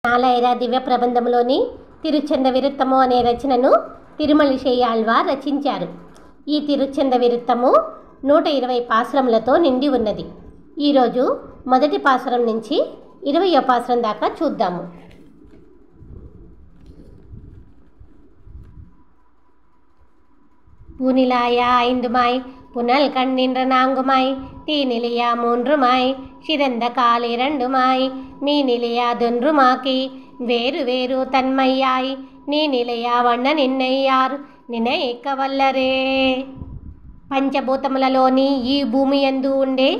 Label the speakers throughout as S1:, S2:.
S1: నాలాయిర దివ్య ప్రబంధంలోని తిరుచెంద విరుత్తము అనే రచనను తిరుమలిశై ఆళ్వార్ రచించారు. ఈ తిరుచెంద విరుత్తము 120 పాసురములతో నిండి ఉన్నది. ఈరోజు మొదటి పాసురం నుంచి 20వ పాసురం దాకా చూద్దాము. பூநிலாய ஐந்துமாய் புனல் கண்ணின்ற நான்குமாய் தீநிலையா மூன்றுமாய் சிறந்த கால் இரண்டுமாய் மீநிலையாதொன்றுமாக்கி வேறு வேறு தன்மையாய் நீ நிலையா వన్న నిన్నయ్యారు నినైక వల్లరే. పంచభూతములలోని ఈ భూమి యందు ఉండే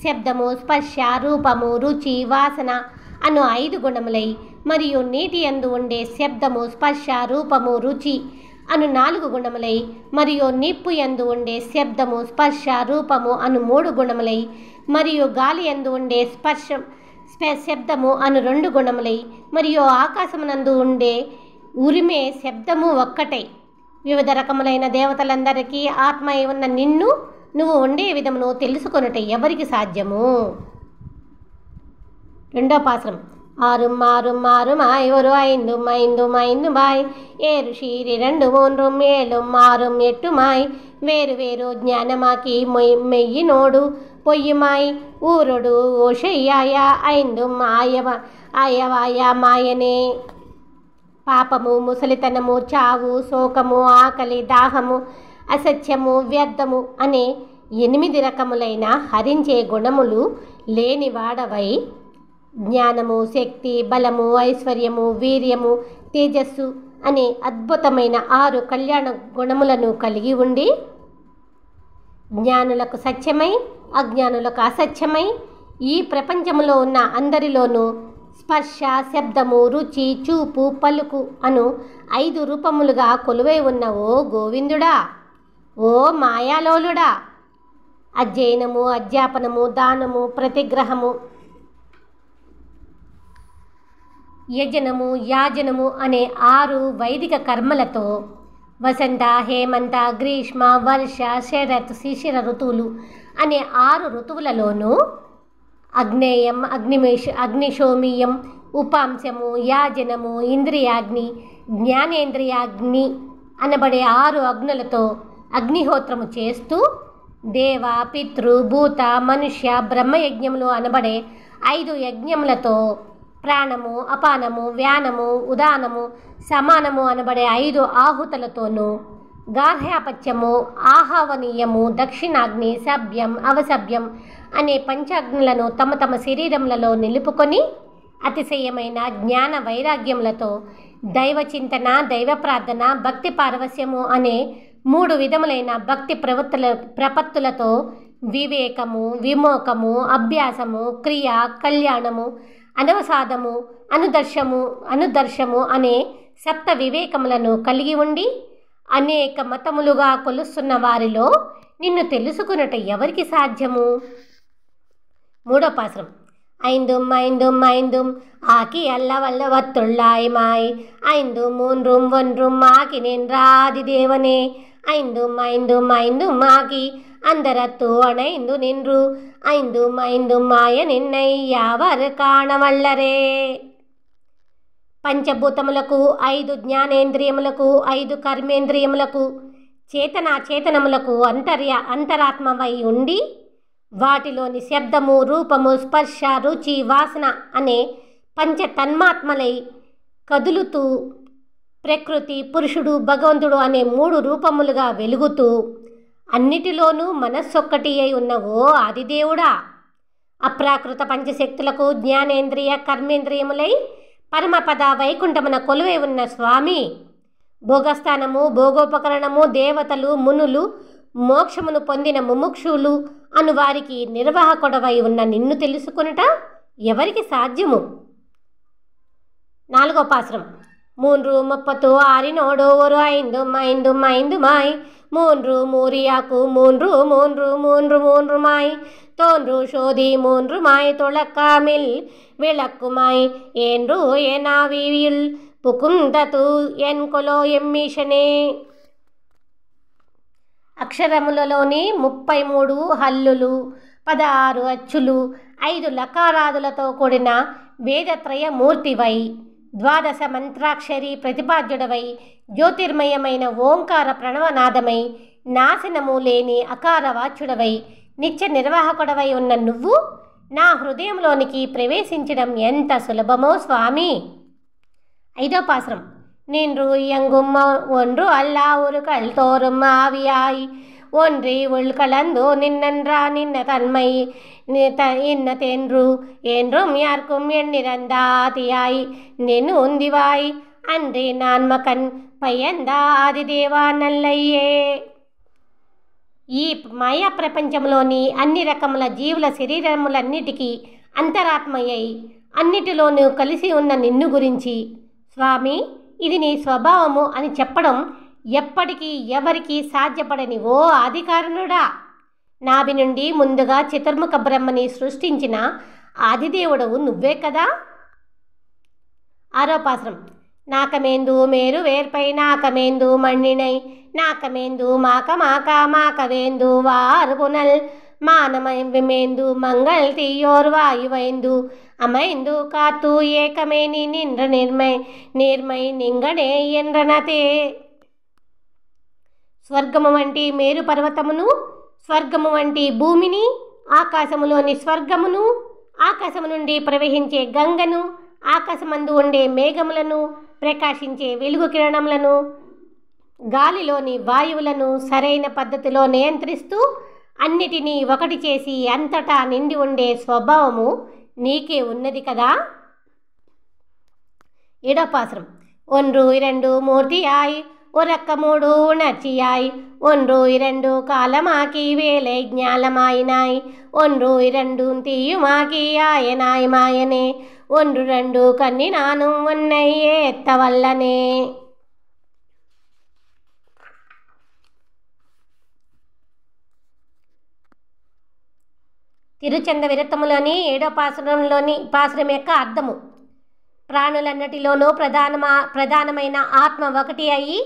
S1: శబ్దము, స్పర్శ, రూపము, రుచి, వాసన అను 5 గుణములై మరియు నీటి యందు ఉండే శబ్దము, స్పర్శ, రూపము, రుచి అను 4 గుణములై మరియు నిప్పు యందు ఉండే శబ్దము, స్పర్శ, రూపము అను 3 గుణములై మరియు గాలి యందు ఉండే శబ్దము అను 2 గుణములై మరియు ఆకాశమునందు ఉండే ఉరిమే శబ్దము ఒక్కటై వివిధ రకములైన దేవతలందరికీ ఆత్మ అయి ఉన్న నిన్ను నువ్వు ఉండే విధమును తెలుసుకొనుట ఎవరికి సాధ్యము? 2వ పాసురం. ஆறும் ஆறும் ஆறுமாய் ஒரு ஐந்தும் ஐந்தும் ஐந்துமாய் ஏறு ஷீரி 2 3 7 6 8மாய் வேறு வேறு జ్ఞానమాకి మెయ్యినోడు పొయ్యిమాయ్ ఊరుడు ఓషయ్యాయ 5 ఆయవాయ మాయనే. పాపము, ముసలితనము, చావు, శోకము, ఆకలి, దాహము, అసత్యము, వ్యర్థము అనే 8 రకములైన హరించే గుణములు లేనివాడవై జ్ఞానము, శక్తి, బలము, ఐశ్వర్యము, వీర్యము, తేజస్సు అనే అద్భుతమైన 6 కళ్యాణ గుణములను కలిగి ఉండి జ్ఞానులకు సత్యమై అజ్ఞానులకు అసత్యమై ఈ ప్రపంచములో ఉన్న అందరిలోనూ స్పర్శ, శబ్దము, రుచి, చూపు, పలుకు అను 5 రూపములుగా కొలువై ఉన్న ఓ గోవిందుడా, ఓ మాయాలోలుడా, అధ్యయనము, అధ్యాపనము, దానము, ప్రతిగ్రహము, యజనము, యాజనము అనే 6 వైదిక కర్మలతో వసంత, హేమంత, గ్రీష్మ, వర్ష, శరత్, శిశిర ఋతువులు అనే 6 ఋతువులలోనూ అగ్నేయం, అగ్నిశోమీయం, ఉపాంశము, యాజనము, ఇంద్రియాగ్ని, జ్ఞానేంద్రియాగ్ని అనబడే 6 అగ్నులతో అగ్నిహోత్రము చేస్తూ దేవ, పితృ, భూత, మనుష్య, బ్రహ్మయజ్ఞములు అనబడే 5 యజ్ఞములతో ప్రాణము, అపానము, వ్యానము, ఉదానము, సమానము అనబడే 5 ఆహుతులతోనూ గార్హ్యాపత్యము, ఆహ్వానీయము, దక్షిణాగ్ని, సభ్యం, అవసభ్యం అనే పంచాగ్నులను తమ తమ శరీరములలో నిలుపుకొని అతిశయమైన జ్ఞాన వైరాగ్యములతో దైవచింతన, దైవ ప్రార్థన, భక్తి పారవస్యము అనే 3 విధములైన భక్తి ప్రపత్తులతో వివేకము, విమోకము, అభ్యాసము, క్రియ, కళ్యాణము, అనవసాదము, అనుదర్శము అనే 7 వివేకములను కలిగి ఉండి అనేక మతములుగా కొలుస్తున్న వారిలో నిన్ను తెలుసుకున్నట ఎవరికి సాధ్యము? 3వ పాసురం. ஐந்தும் ஐந்தும் ஐந்தும் ஆக்கி அல்லவல்ல வத்துள்ளாய்மாய் 5 3 1 ஆக்கி நின்ற ஆதிதேவனே 5 5 5 ஆக்கி అందరత్తు అణైందు నిన్రు 5 5 మాయ నిన్నై యావరు కాణవల్లరే. పంచభూతములకు, 5 జ్ఞానేంద్రియములకు, 5 కర్మేంద్రియములకు, చేతనాచేతనములకు అంతరాత్మవై ఉండి వాటిలోని శబ్దము, రూపము, స్పర్శ, రుచి, వాసన అనే పంచ తన్మాత్మలై కదులుతూ ప్రకృతి, పురుషుడు, భగవంతుడు అనే 3 రూపములుగా వెలుగుతూ అన్నిటిలోనూ మనస్సొక్కటి అయి ఉన్న ఓ ఆదిదేవుడా, అప్రాకృత పంచశక్తులకు జ్ఞానేంద్రియ, కర్మేంద్రియములై పరమపద వైకుంఠమున కొలువై ఉన్న స్వామి, భోగస్థానము, భోగోపకరణము, దేవతలు, మునులు, మోక్షమును పొందిన ముముక్షులు అను వారికి నిర్వాహకుడవై ఉన్న నిన్ను తెలుసుకునుట ఎవరికి సాధ్యము? 4వ పాసురం. 3 30 ఆరినోడు ஒரு 5 5 5மாய் 3 மூரியாக்கு 3 3 3 3மாய் தோன்று சோதி 3மாய் தொழக்காமில் விளக்குமாய் என்று ஏனாவியில் புகுந்தது ఎన్కొలో ఎమ్మీషనే. అక్షరములలోని 33 హల్లులు, 16 అచ్చులు, 5 లకారాదులతో కూడిన వేదత్రయ మూర్తివై ద్వాదశ మంత్రాక్షరి ప్రతిపాద్యుడవై జ్యోతిర్మయమైన ఓంకార ప్రణవనాదమై నాశనము లేని అకార వాచ్యుడవై నిత్య నిర్వాహకుడవై ఉన్న నువ్వు నా హృదయంలోనికి ప్రవేశించడం ఎంత సులభమో స్వామి. 5వ పాసురం. నిన్ను ఎంగుమ్మ ఒன்று அல்லா ஒரு கல் தோறும் ஆவியாய் ஒன்றி உள்கலந்து நின்னன்றா நின்ன தன்மை இன்ன தென்று என்றும் யார்க்கும் எண்ணிறந்தாதியாய் நின்னு உந்திவாய் அன்றி நான் மகன் పయ్యందా ఆదిదేవా నల్లయ్యే. ఈ మాయా ప్రపంచంలోని అన్ని రకముల జీవుల శరీరములన్నిటికీ అంతరాత్మయ్యై అన్నిటిలోనూ కలిసి ఉన్న నిన్ను గురించి స్వామి ఇది నీ స్వభావము అని చెప్పడం ఎప్పటికీ ఎవరికీ సాధ్యపడని ఓ ఆదికారణుడా, నాభి నుండి ముందుగా చతుర్ముఖ బ్రహ్మని సృష్టించిన ఆదిదేవుడవు నువ్వే కదా. 6వ పాసురం. నాకమేందు మేరు వేర్పై నాకమేందు మణినై నాకమేందు మాక మాక మాకవేందు వారు పునల్ మానమేందు మంగళ్ తీయోర్ వాయువైందు அமைந்து காத்து ஏகமேனி நின்ற నిర్మై నింగడే ఎండ్రనతే. స్వర్గము వంటి మేరు పర్వతమును, స్వర్గము వంటి భూమిని, ఆకాశములోని స్వర్గమును, ఆకాశము నుండి ప్రవహించే గంగను, ఆకాశమందు ఉండే మేఘములను, ప్రకాశించే వెలుగు కిరణములను, గాలిలోని వాయువులను సరైన పద్ధతిలో నియంత్రిస్తూ అన్నిటినీ ఒకటి చేసి అంతటా నిండి ఉండే స్వభావము నీకే ఉన్నది కదా. 7వ పాసురం. ఒன்று இரண்டு மூர்த்தியாய் உறக்க மூடு உணர்ச்சியாய் ஒன்று இரண்டு காலமாக்கி வேலை ஞாலமாயினாய் ஒன்று இரண்டு தீயுமாக்கி ஆயனாய் மாயனே ஒன்று ரெண்டு கண்ணி நானும் உன்னை ஏத்தவல்லనే. తిరుచంద విరతములోని 7వ పాసురం యొక్క అర్థము. ప్రాణులన్నిటిలోనూ ప్రధానమైన ఆత్మ ఒకటి అయి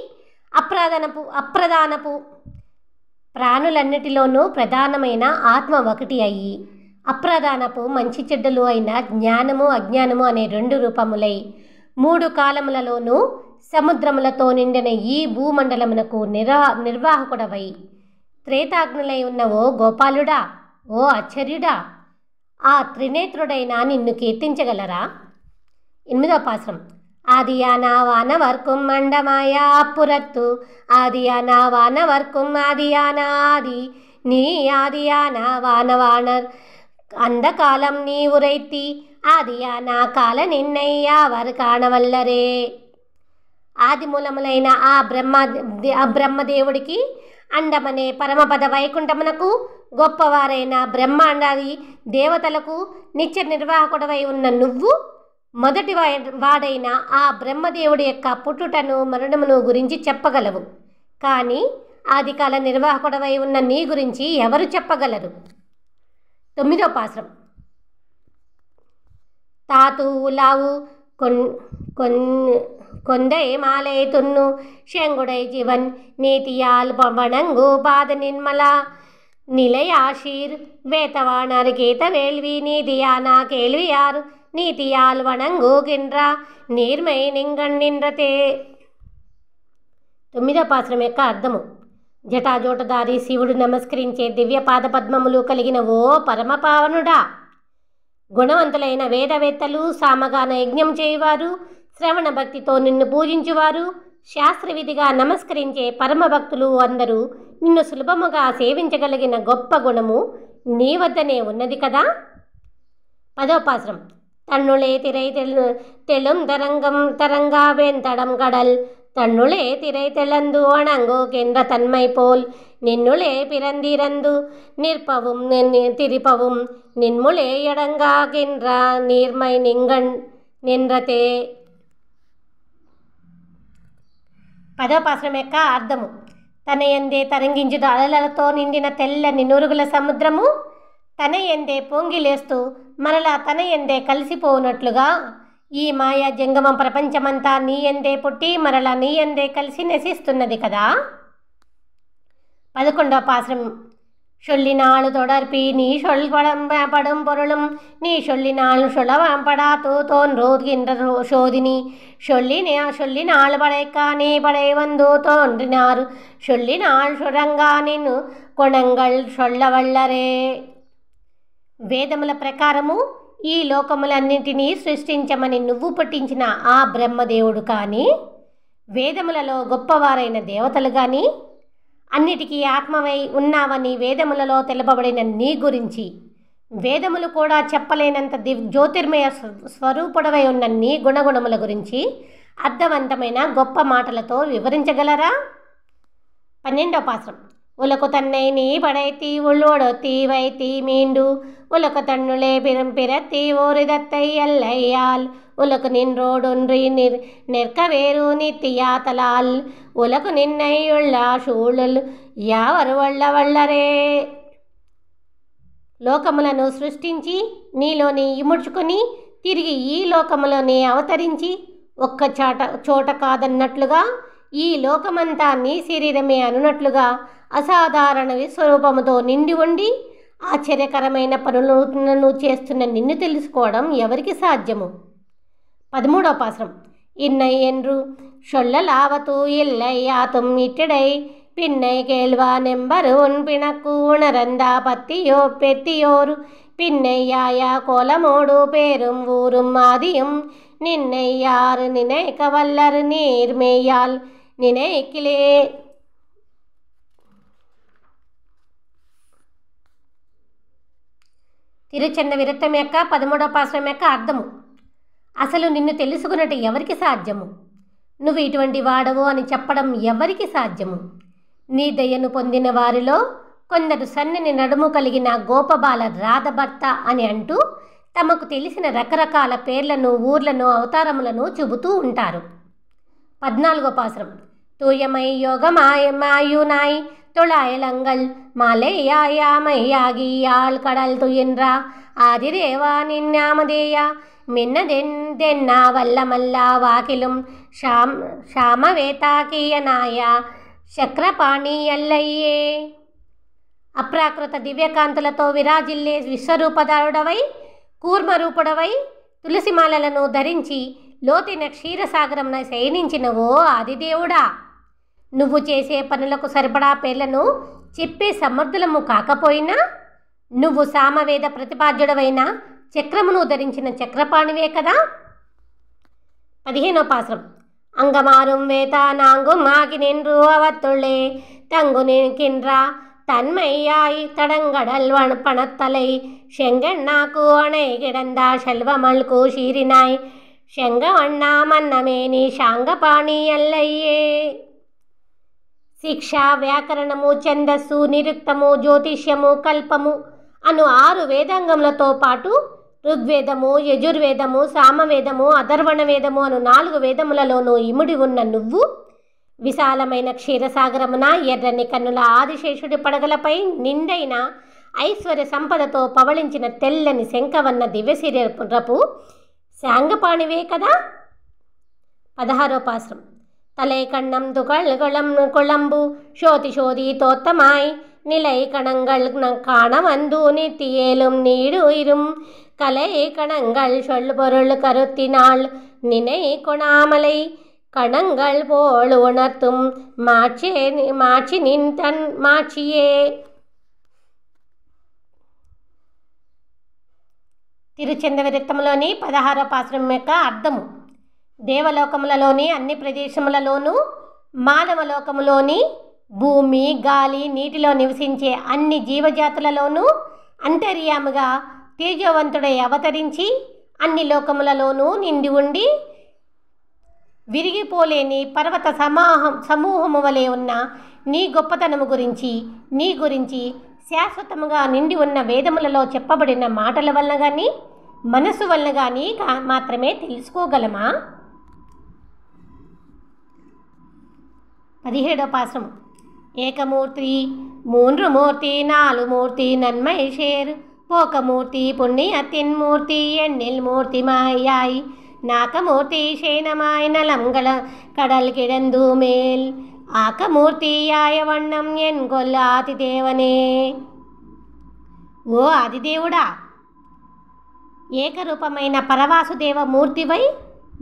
S1: అప్రధానపు మంచి చెడ్డలు అయిన జ్ఞానము అజ్ఞానము అనే 2 రూపములై 3 కాలములలోనూ సముద్రములతో నిండిన ఈ భూమండలమునకు నిర్వాహకుడవై త్రేతాగ్నులై ఉన్న ఓ గోపాలుడా, ఓ ఆశ్చర్యుడా, ఆ త్రినేత్రుడైన నిన్ను కీర్తించగలరా. 8వ పాసురం. ఆదియానా వానవర్కుం మండమాయా పురత్తు ఆదియానా వానవర్కుం ఆదియానా ఆది நீ ஆதியான வானவாணர் அந்த காலம் நீ உரைத்தி ఆదియాన కాల నిన్నయ్య వారు కాణవల్లరే. ఆదిమూలములైన ఆ బ్రహ్మదేవుడికి అండమనే పరమపద వైకుంఠమునకు గొప్పవారైన బ్రహ్మాండాది దేవతలకు నిత్య నిర్వాహకుడవై ఉన్న నువ్వు మొదటి వాడైన ఆ బ్రహ్మదేవుడి యొక్క పుట్టుటను మరణమును గురించి చెప్పగలవు. కానీ ఆదికాల నిర్వాహకుడవై ఉన్న నీ గురించి ఎవరు చెప్పగలరు. 9వ పాసురం. తాతు ఉలావు కొందై మాలై తున్ను శంగుడై జీవన్ నీతియాల్ వణంగు పాద నిర్మల நிலையாஷீர் வேத்தவாணர் கீத வேள்வி நீதியானா கேள்வியார் நீதியால் వణంగుగిన్రా నీర్మై నింగణ్ నిండ్రతే. 9వ పాసురం యొక్క అర్థము. జటాజోటదారి శివుడు నమస్కరించే దివ్య పాదపద్మములు కలిగిన ఓ పరమపావనుడా, గుణవంతులైన వేదవేత్తలు, సామగాన యజ్ఞం చేయువారు, శ్రవణ భక్తితో నిన్ను పూజించువారు, శాస్త్రవిధిగా నమస్కరించే పరమభక్తులు అందరూ నిన్ను సులభముగా సేవించగలిగిన గొప్ప గుణము నీ వద్దనే ఉన్నది కదా. 10వ పాసురం. తన్నులే తిరై తెళుం తరంగా వెంతడం కడల్ తన్నులే తిరై తెళందు అణంగు కెండ్ర తన్మై పోల్ నిన్నులే పిరందిరందు నిర్పவும் తిరిపவும் నిన్ములే ఎడంగా కెండ్ర నీర్మై నింగణ్ నిండ్రతే. 10వ పాసురం యొక్క అర్థము. తన యందే తరంగించుడు అలలతో నిండిన తెల్లని నురుగుల సముద్రము తన యందే పొంగిలేస్తూ మరలా తన యందే కలిసిపోనట్లుగా ఈ మాయా జంగమం ప్రపంచమంతా నీ యందే పుట్టి మరలా నీ యందే కలిసి నశిస్తున్నది కదా. 11వ పాసురం. சொல்லினாள் தொடர்பி நீ படும் பொருளும் நீ சொல்லினாள் சுழவப்படாத்து தோன்றுகின்ற சோதினி சொல்லினாள் படைக்கா நீ படை வந்து தோன்றினார் சொல்லினாள் சுరంగా నిన్ను గుణంగల్ సొల్లవల్లరే. వేదముల ప్రకారము ఈ లోకములన్నింటినీ సృష్టించమని నువ్వు పుట్టించిన ఆ బ్రహ్మదేవుడు కానీ, వేదములలో గొప్పవారైన దేవతలు కానీ, అన్నిటికీ ఆత్మవై ఉన్నావని వేదములలో తెలుపబడిన నీ గురించి, వేదములు కూడా చెప్పలేనంత జ్యోతిర్మయ స్వరూపుడవై ఉన్న నీ గుణగుణముల గురించి అర్థవంతమైన గొప్ప మాటలతో వివరించగలరా? 12వ పాశ్రం. ఉలకు తన్నై నీ పడైతి ఉళ్ళోడొత్తి వైతి మీండు ఉలకు తన్నులే పిరత్తి ఓరిదత్తై అల్లయ్యాల్ ఉలకు నిన్రోడొన్రి నెర్కవేరు నిత్తియాతలాల్ ఉలకు నిన్నయ్యుళ్ళ షూళుల్ యావరు వళ్ళరే. లోకములను సృష్టించి నీలోని ఇముడ్చుకొని తిరిగి ఈ లోకములోనే అవతరించి ఒక్క చోట కాదన్నట్లుగా ఈ లోకమంతా నీ శరీరమే అనున్నట్లుగా అసాధారణ విశ్వరూపముతో నిండి ఉండి ఆశ్చర్యకరమైన పనులను చేస్తున్న నిన్ను తెలుసుకోవడం ఎవరికి సాధ్యము? 13వ పాశ్రం. ఇన్నై என்று சொல்லலாவத்து இல்லை யாத்தும் இட்டிடை பின்னை கேள்வா நெம்பரு உன் பிணக்கு உணரந்தா பத்தியோ பெத்தியோரு பின்னை யாயா கோலமோடு பேரும் ஊரும் ஆதியும் நின்னை யாரு நினைக்க வல்லரு நீர்மேயால் నినైకిలే. తిరుచన్న విరక్తం యొక్క 13వ పాశ్రం యొక్క అర్థము. అసలు నిన్ను తెలుసుకున్నట్టు ఎవరికి సాధ్యము? నువ్వు ఇటువంటి వాడవు అని చెప్పడం ఎవరికి సాధ్యము? నీ దయను పొందిన వారిలో కొందరు సన్నని నడుము కలిగిన గోపబాల రాధభర్త అని అంటూ తమకు తెలిసిన రకరకాల పేర్లను, ఊర్లను, అవతారములను చెబుతూ ఉంటారు. 14వ పాశ్రం. తూయమై యోగమాయునాయ్ தொழாயலங்கள் மலையாயாமையாகி ஆள் கடல் துயின்றா ஆதிதேவா நின்னாமதேயா మిన్నదెన్నా వల్లమల్లా వాకిలం శామవేతాకీయనాయ చక్రపాణి ఎల్లయ్యే. అప్రాకృత దివ్యకాంతులతో విరాజిల్లే విశ్వరూపధారుడవై, కూర్మరూపుడవై, తులసిమాలలను ధరించి లోతైన క్షీరసాగరంన శయనించిన ఓ ఆదిదేవుడా, నువ్వు చేసే పనులకు సరిపడా పేర్లను చెప్పే సమర్థులము కాకపోయినా నువ్వు సామవేద ప్రతిపాద్యుడవైన చక్రమును ధరించిన చక్రపాణివే కదా. 15వ పాశ్రం. అంగమారుం వేత నాంగు మాగి నిన్రు అవత్తుళ్ళే తంగు నిన్కిన్రా தன்மையாய் தடங்கடல் பணத்தலை செங்கண்ணாக்கு அணை கிடந்த செல்வமல்கு சீரினாய் செங்கவண்ணா మన్నమేని శాంగపాణి ఎల్లయ్యే. శిక్ష, వ్యాకరణము, ఛందస్సు, నిరుక్తము, జ్యోతిష్యము, కల్పము అను 6 వేదాంగములతో పాటు ఋగ్వేదము, యజుర్వేదము, సామవేదము, అథర్వణ వేదము అను 4 వేదములలోనూ ఇముడి ఉన్న నువ్వు విశాలమైన క్షీరసాగరమున ఎర్రని కన్నుల ఆదిశేషుడి పడగలపై నిండైన ఐశ్వర్య సంపదతో పవళించిన తెల్లని శంఖవన్న దివ్యశిరపు శాంగపాణివే కదా. 16వ పాశ్రం. తలై కண்ணం తుకళం కొళంబు శోతి శోதி தோத்தமாய் நிலை கணங்கள் காணவந்து நித்தியேலும் நீடு இரும் கலை கணங்கள் சொல் பொருள் கருத்தினாள் நினை கொணாமலை கணங்கள் போல் உணர்த்தும் மாட்சி நின் தன் மாட்சியே. తిరుచందవిరక్తములోని 16వ పాశ్రం యొక్క అర్థము. దేవలోకములలోని అన్ని ప్రదేశములలోనూ, మానవలోకములోని భూమి, గాలి, నీటిలో నివసించే అన్ని జీవజాతులలోనూ అంతర్యామిగా తేజోవంతుడై అవతరించి అన్ని లోకములలోనూ నిండి ఉండి విరిగిపోలేని పర్వత సమూహము వలె ఉన్న నీ గొప్పతనము గురించి శాశ్వతముగా నిండి ఉన్న వేదములలో చెప్పబడిన మాటల వలన కానీ మనసు వలన కానీ మాత్రమే తెలుసుకోగలమా? 17వ పాశ్రం. ఏకమూర్తి, మూன்று మూర్తి, 4 మూర్తి, నన్మై షేర్ పోకమూర్తి, పుణ్యతిన్ మూర్తి, ఎన్నిల్ మూర్తి మాయాయి నాకమూర్తి శేనమాయ నలంగళ கடல் கிடந்து மேல் ஆக்கமூர்த்தியாய வண்ணம் என் கொல்லாதி தேவனே. ఓ ఆదిదేవుడా, ఏకరూపమైన పరవాసుదేవ మూర్తివై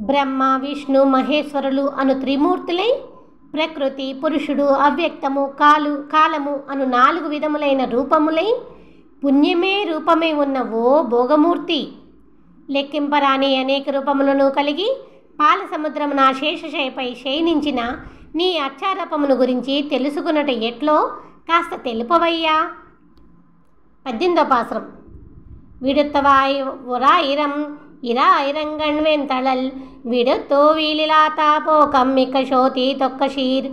S1: బ్రహ్మ విష్ణు మహేశ్వరులు అను త్రిమూర్తులై ప్రకృతి పురుషుడు అవ్యక్తము కాలము అను 4 విధములైన రూపములై పుణ్యమే రూపమే ఉన్న ఓ భోగమూర్తి, లెక్కింపరాని అనేక రూపములను కలిగి పాల సముద్రమున శేషశయపై శయనించిన నీ అచ్చారూపమును గురించి తెలుసుకున్నట ఎట్లో కాస్త తెలుపవయ్యా. 18వ పాసురం. విడుత్తవాయ్ ఒరాయిరం இராயிரங்கண்வெண்தழல் விடுத்தோ வீலிலாத்தா போக்கம் மிக்க சோதி தொக்கஷீர்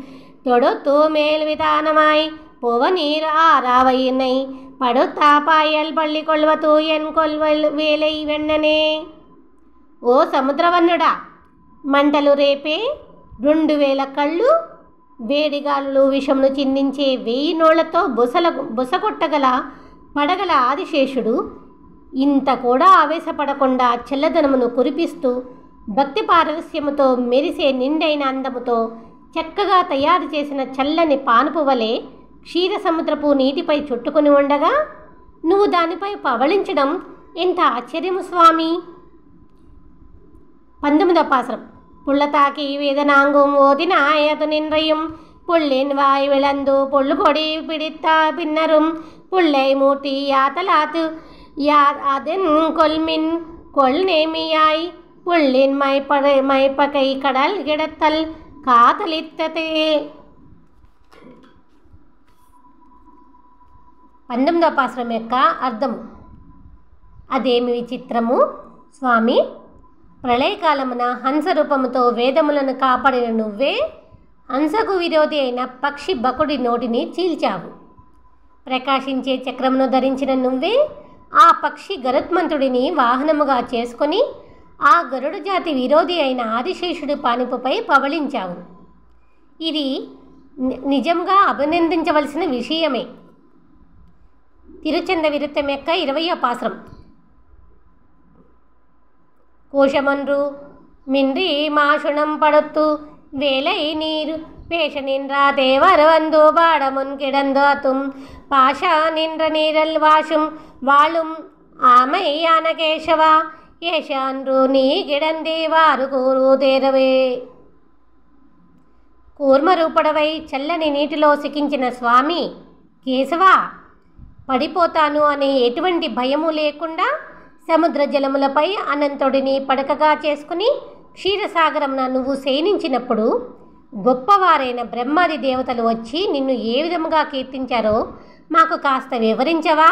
S1: தொடுத்தோ மேல் விதானமாய் புவநீர் ஆறாவையினை படுத்தா பாயல் பள்ளி கொள்வతూ ఎన్ కొల్వల్ వేలై వెన్ననే. ఓ సముద్రవన్నుడా, మంటలు రేపే 2000 కళ్ళు, వేడిగాలు విషమును చిందించే 1000 నోళ్లతో బుసగొట్టగల పడగల ఆదిశేషుడు ఇంత కూడా ఆవేశపడకుండా చల్లదనమును కురిపిస్తూ భక్తి పారవస్యముతో మెరిసే నిండైన అందముతో చక్కగా తయారు చేసిన చల్లని పానుపు వలె క్షీర సముద్రపు నీటిపై చుట్టుకొని ఉండగా నువ్వు దానిపై పవళించడం ఎంత ఆశ్చర్యము స్వామి. 19వ పాసురం. పుల్లతాకి వేదనాంగం ఓదినాయతు నిన్రయం పుల్లిన్ వాయ్ విళందు పుల్లు పొడి పిడిత్తా పిన్నరుం పుల్లై మూర్తి యాతలాతు அதன் கொல்மின் கொள்நேமியாய் புள்ளின் மைப்பகை கடல் கிடத்தல் காதலித்ததே. 19వ పాసురం యొక్క అర్థము. అదేమి విచిత్రము స్వామి, ప్రళయకాలమున హంసరూపముతో వేదములను కాపాడిన నువ్వే హంసకు విరోధి అయిన పక్షి బకుడి నోటిని చీల్చావు. ప్రకాశించే చక్రమును ధరించిన నువ్వే ఆ పక్షి గరుత్మంతుడిని వాహనముగా చేసుకొని ఆ గరుడు జాతి విరోధి అయిన ఆదిశేషుడి పానుపుపై పవళించావు. ఇది నిజంగా అభినందించవలసిన విషయమే. తిరుచంద విరుత్తం యొక్క 20వ పాసురం. కోశమన్రు మిండ్రి మాషుణం పడుత్తు వేలై నీరు பேஷ நின்றாதே வரவந்தோ பாடமுன் கிடந்தோத்தும் பாஷா நின்ற நீரல் வாஷும் வாழும் ஆமையான கேசவா ஏஷான்రు నీ గిడందే వారు కూరు తేరవే. కూర్మరూపడవై చల్లని నీటిలో సికించిన స్వామి కేశవా, పడిపోతాను అనే ఎటువంటి భయము లేకుండా సముద్ర జలములపై అనంతుడిని పడకగా చేసుకుని క్షీరసాగరమున నువ్వు శయనించినప్పుడు గొప్పవారైన బ్రహ్మాది దేవతలు వచ్చి నిన్ను ఏ విధముగా కీర్తించారో మాకు కాస్త వివరించవా?